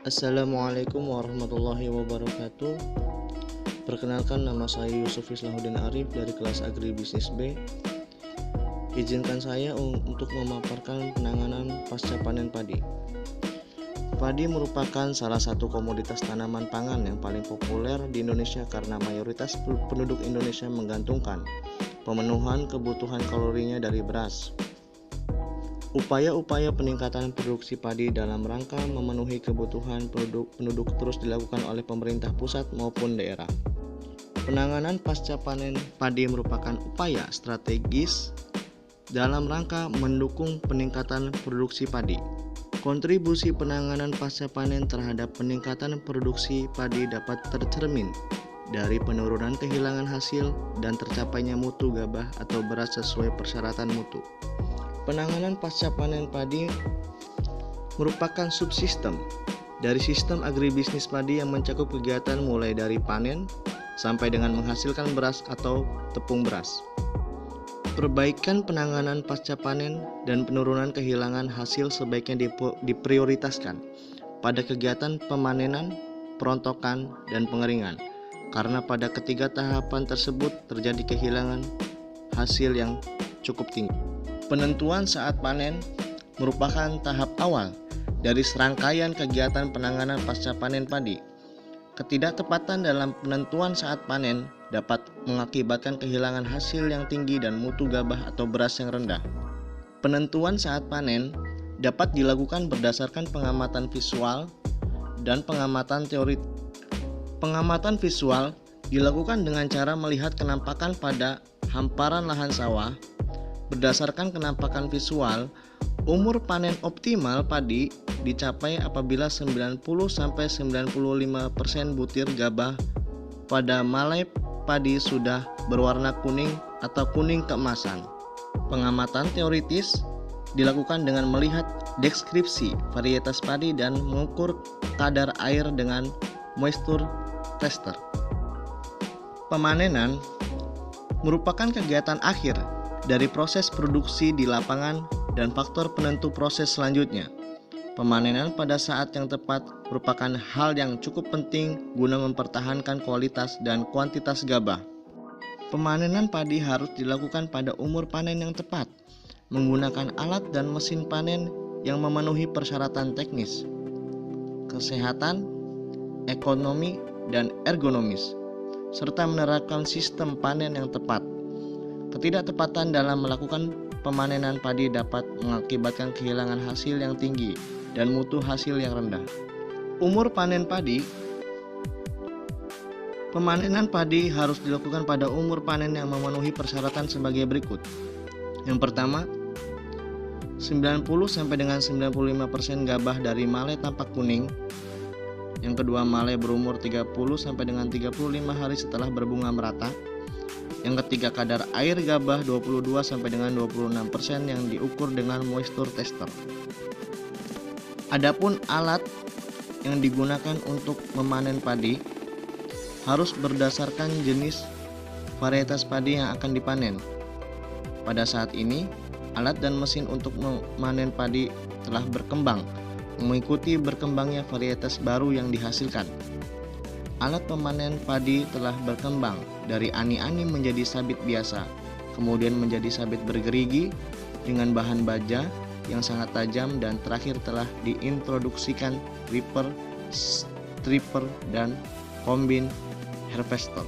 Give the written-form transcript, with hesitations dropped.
Assalamualaikum warahmatullahi wabarakatuh. Perkenalkan, nama saya Yusuf Islahuddin Arif dari kelas Agribisnis B. Izinkan saya untuk memaparkan penanganan pasca panen padi. Padi merupakan salah satu komoditas tanaman pangan yang paling populer di Indonesia karena mayoritas penduduk Indonesia menggantungkan pemenuhan kebutuhan kalorinya dari beras. Upaya-upaya peningkatan produksi padi dalam rangka memenuhi kebutuhan penduduk terus dilakukan oleh pemerintah pusat maupun daerah. Penanganan pasca panen padi merupakan upaya strategis dalam rangka mendukung peningkatan produksi padi. Kontribusi penanganan pasca panen terhadap peningkatan produksi padi dapat tercermin dari penurunan kehilangan hasil dan tercapainya mutu gabah atau beras sesuai persyaratan mutu. Penanganan pasca panen padi merupakan subsistem dari sistem agribisnis padi yang mencakup kegiatan mulai dari panen sampai dengan menghasilkan beras atau tepung beras. Perbaikan penanganan pasca panen dan penurunan kehilangan hasil sebaiknya diprioritaskan pada kegiatan pemanenan, perontokan, dan pengeringan, karena pada ketiga tahapan tersebut terjadi kehilangan hasil yang cukup tinggi. Penentuan saat panen merupakan tahap awal dari serangkaian kegiatan penanganan pasca panen padi. Ketidaktepatan dalam penentuan saat panen dapat mengakibatkan kehilangan hasil yang tinggi dan mutu gabah atau beras yang rendah. Penentuan saat panen dapat dilakukan berdasarkan pengamatan visual dan pengamatan teori. Pengamatan visual dilakukan dengan cara melihat kenampakan pada hamparan lahan sawah. Berdasarkan kenampakan visual, umur panen optimal padi dicapai apabila 90-95% butir gabah pada malai padi sudah berwarna kuning atau kuning keemasan. Pengamatan teoritis dilakukan dengan melihat deskripsi varietas padi dan mengukur kadar air dengan moisture tester. Pemanenan merupakan kegiatan akhir dari proses produksi di lapangan dan faktor penentu proses selanjutnya. Pemanenan pada saat yang tepat merupakan hal yang cukup penting guna mempertahankan kualitas dan kuantitas gabah. Pemanenan padi harus dilakukan pada umur panen yang tepat, menggunakan alat dan mesin panen yang memenuhi persyaratan teknis, kesehatan, ekonomi, dan ergonomis, serta menerapkan sistem panen yang tepat. Ketidaktepatan dalam melakukan pemanenan padi dapat mengakibatkan kehilangan hasil yang tinggi dan mutu hasil yang rendah. Umur panen padi. Pemanenan padi harus dilakukan pada umur panen yang memenuhi persyaratan sebagai berikut. Yang pertama, 90 sampai dengan 95% gabah dari malai tampak kuning. Yang kedua, malai berumur 30 sampai dengan 35 hari setelah berbunga merata. Yang ketiga, kadar air gabah 22 sampai dengan 26% yang diukur dengan moisture tester. Adapun alat yang digunakan untuk memanen padi harus berdasarkan jenis varietas padi yang akan dipanen. Pada saat ini, alat dan mesin untuk memanen padi telah berkembang mengikuti berkembangnya varietas baru yang dihasilkan. Alat pemanen padi telah berkembang dari ani-ani menjadi sabit biasa, kemudian menjadi sabit bergerigi dengan bahan baja yang sangat tajam, dan terakhir telah diintroduksikan ripper, stripper, dan combine harvester.